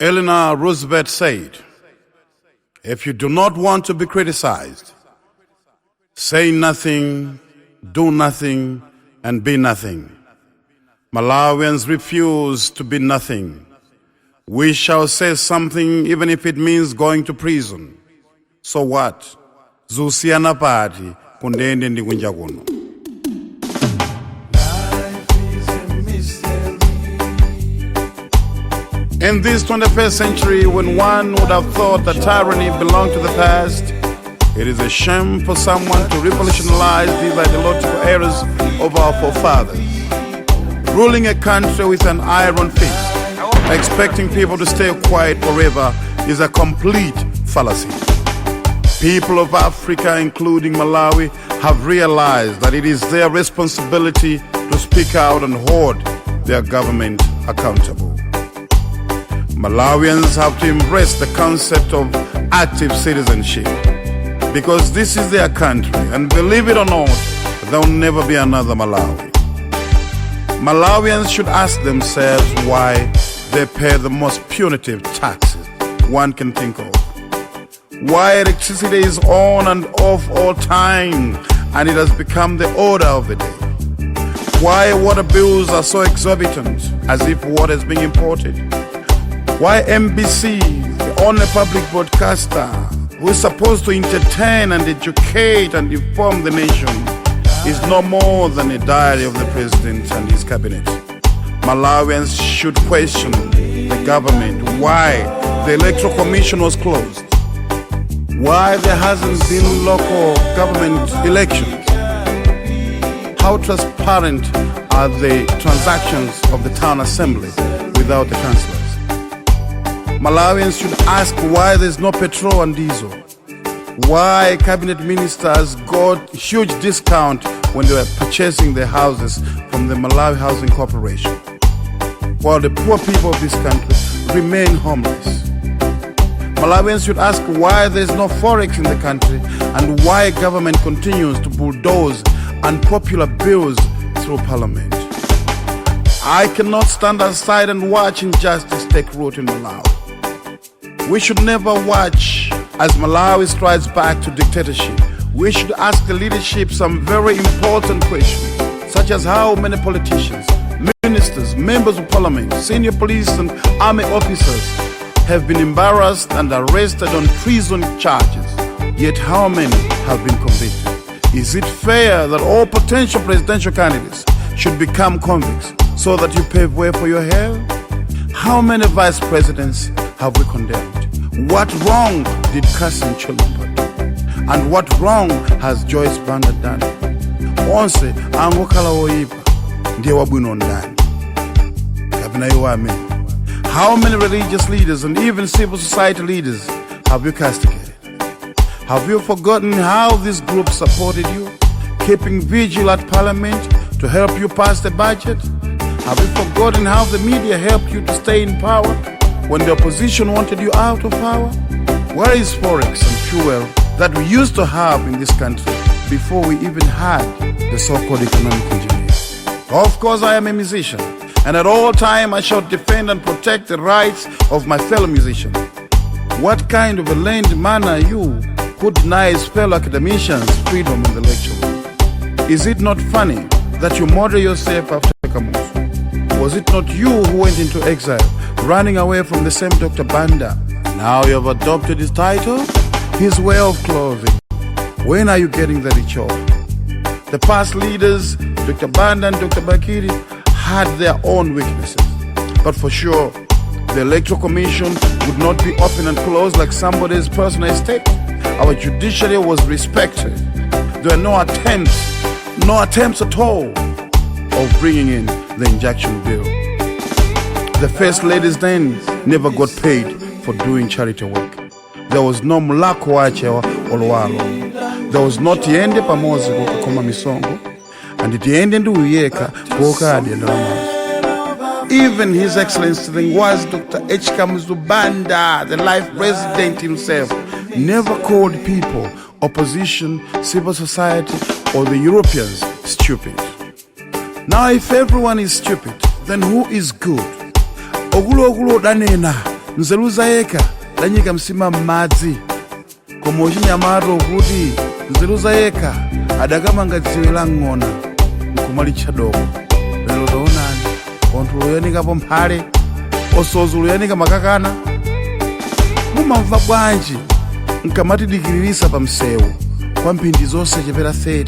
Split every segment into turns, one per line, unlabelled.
Eleanor Roosevelt said, "If you do not want to be criticized, say nothing, do nothing, and be nothing." Malawians refuse to be nothing. We shall say something even if it means going to prison. So what? Zusiyana party kundende ndi kunja kuno. In this 21st century, when one would have thought that tyranny belonged to the past, it is a shame for someone to revolutionize these ideological errors of our forefathers. Ruling a country with an iron fist, expecting people to stay quiet forever, is a complete fallacy. People of Africa, including Malawi, have realized that it is their responsibility to speak out and hold their government accountable. Malawians have to embrace the concept of active citizenship, because this is their country, and believe it or not, there will never be another Malawi. Malawians should ask themselves why they pay the most punitive taxes one can think of. Why electricity is on and off all time, and it has become the order of the day. Why water bills are so exorbitant, as if water is being imported. Why MBC, the only public broadcaster who is supposed to entertain and educate and inform the nation, is no more than a diary of the president and his cabinet. Malawians should question the government why the Electoral Commission was closed, why there hasn't been local government elections, how transparent are the transactions of the town assembly without the councillors. Malawians should ask why there's no petrol and diesel, why cabinet ministers got huge discount when they were purchasing their houses from the Malawi Housing Corporation, while the poor people of this country remain homeless. Malawians should ask why there's no forex in the country and why government continues to bulldoze unpopular bills through parliament. I cannot stand aside and watch injustice take root in Malawi. We should never watch as Malawi strides back to dictatorship. We should ask the leadership some very important questions, such as how many politicians, ministers, members of parliament, senior police and army officers have been embarrassed and arrested on treason charges, yet how many have been convicted? Is it fair that all potential presidential candidates should become convicts so that you pave way for your hair? How many vice presidents have we condemned? What wrong did Kasim Chulumba do? And what wrong has Joyce Banda done? Onse angokhala oyipa ndiye wabwino ndani. Kabina iwame. How many religious leaders and even civil society leaders have you castigated? Have you forgotten how this group supported you, keeping vigil at parliament to help you pass the budget? Have you forgotten how the media helped you to stay in power when the opposition wanted you out of power? Where is forex and fuel that we used to have in this country before we even had the so-called economic engineers? Of course, I am a musician, and at all times I shall defend and protect the rights of my fellow musicians. What kind of a learned man are you who denies fellow academicians freedom in the lecture room? Is it not funny that you model yourself after Kamuzu? Was it not you who went into exile, running away from the same Dr. Banda? Now you have adopted his title, his way of clothing. When are you getting the rich off? The past leaders, Dr. Banda and Dr. Bakiri, had their own weaknesses. But for sure, the Electoral Commission would not be open and closed like somebody's personal estate. Our judiciary was respected. There were no attempts at all of bringing in the injunction bill. The first ladies then never got paid for doing charity work. There was no mulako wache olwalo. There was no tiende pamozi kukoma misongo, and tiende ndu uyeka koka adi ndalama. Even His Excellency the was Dr. H. Kamuzu Banda, the life president himself, never called people, opposition, civil society, or the Europeans stupid. Now if everyone is stupid, then who is good? Ogulo danena nzeruza yeka lanyika msima m'madzi koma uchinyamato kuti nzeruza yeka adakamanga dziwe la ng'ona nkumalitcha doko. Lero taonani onthu loyanikapo mphale osozi loyanika makakana. Mumamva bwanji nkamatidikilirisa pa msewu kwa mphindi zonse chepera 30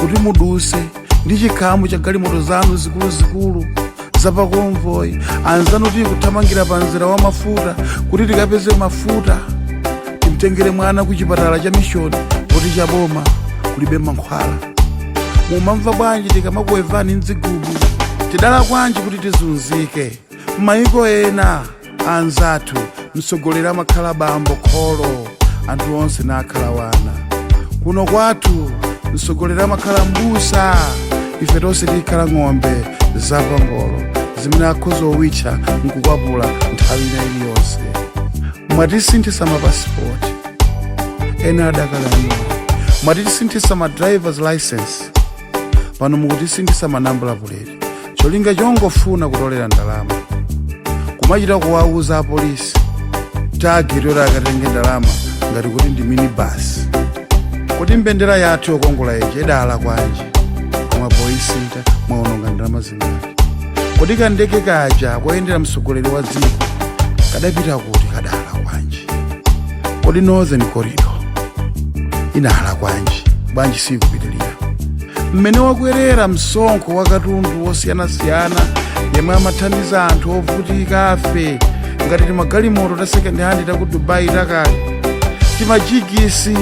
kuti muduse ndi chikhamu cha galimoto zanu zikuluzikulu zapakonvoyi anzanu tikuthamangira pa mzera wa mafuta kuti tikapeze mafuta timtengere mwana ku chipatala cha mishoni poti cha boma kulibe mankhwala. Mumamva bwanji tikamakuwevani mdzigubu tidala kwanji kuti tizunzike. M'mayiko ena anzathu msogolera amakhala bambo kholo anthu onse nakhala wana. Kuno kwathu msogolera amakhala mbusa ife tonse tikhala ng'ombe zapangolo zimene akhoza owitcha nkukwapula nthawi ina iliyonse. Mwatisinthisa mapasipoti ena adakalamira, mwatisinthisa ma drivers license, pano mukutisinthisa manambula buleti. Cholinga chongofuna kutolera ndalama kumachita kuwauza apolisi tagirira akatenge ndalama ngati kuti ndi minibus. Kuti mbendera yathu yokongola yeje idala kwanji koma poisinta mwaononga ndalama zingati. Kuti kandeke kaja koyendera msogoleri wa dziko kadapita kuti kadala kwanji. Kodi Northern Corridor inala kwanji bwanji sikupitirira. Mmene wakwerera msonkho wa katundu wosiyanasiyana yemwe amathandiza anthu ovutika afe ngati timagalimoto ta second hand ta ku Dubai takale, timajigisi,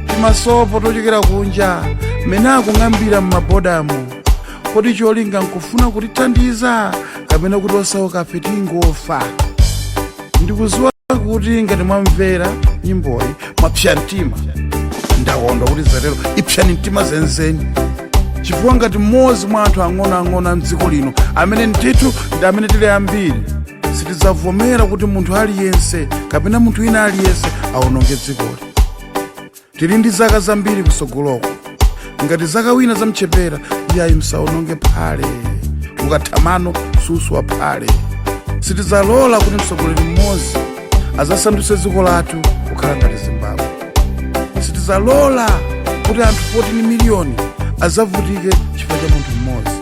timasopo tochokera kunja mmene akung'ambira m'mabodamo. Kodi cholinga nkufuna kutithandiza kapena kuti osauka afe tingofa? Ndikuziwa kuti ngati mwamvera nyimboyi mwapsya mtima. Ndawonda kuti zatero ipsyani mtima zenzeni chifukwa ngati mmodzi mwa anthu ang'onoang'ono mdziko lino amene ndithu ndi amene tili ambiri sitidzavomera kuti munthu aliyense kapena munthu wina aliyense awononge dzikoli. Tili ndi zaka zambiri kusogoloko. Ngati zaka wina zamchepera iyayi msawononge phale ukathamano susu wa phale. Sitidzalola kuti msogoleri mmodzi azasandutse dziko lathu kukhala ngati Zimbabwe. Sitidzalola kuti anthu 14 miliyoni azavutike chifukwa cha munthu mmodzi.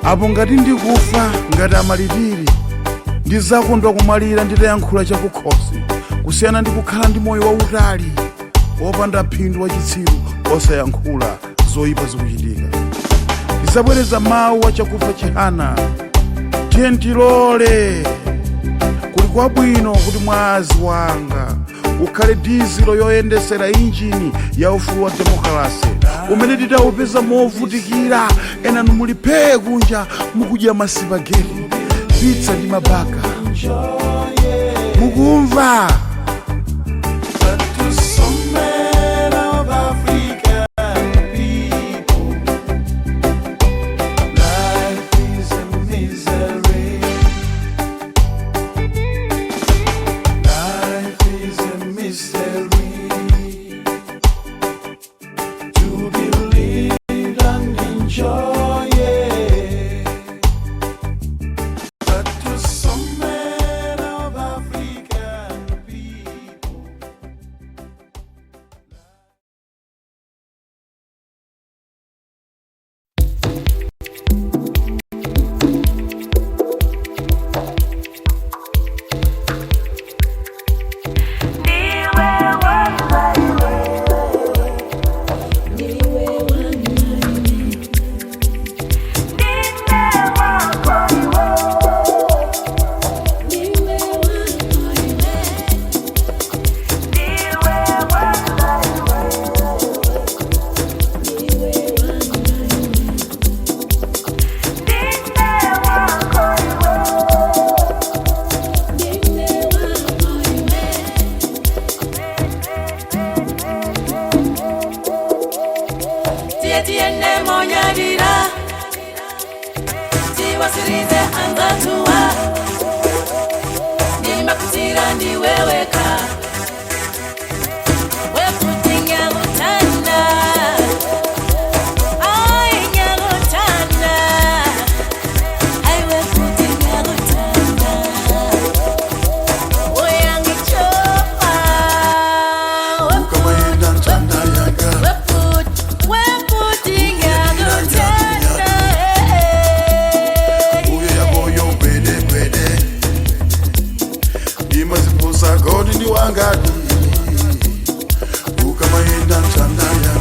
Apo ngati ndikufa ngati amalipiri ndizakondwa kumalira nditayankhula chakukhosi kusiyana ndi kukhala ndi moyo wautali wopanda phindu wa chitsiru osayankhula zoyipa zikuchitika. Ndizabwereza mawu achakufa chihana. Tiye ntilole kuli kwabwino kuti mwazi wanga ukhale dizilo yoyendesera injini ya ufulu wa demokrasi umene titawupeza movutikira. Ena numuliphe kunja mukudya masipageti, pizza ndi mabaka. Mukumva?
wasirize angatua nimakutira ndi weweka wekutinga utanda ainya utanda ai wekutinga utanda
sagodi ndi wangadi ukamaenda ntandaya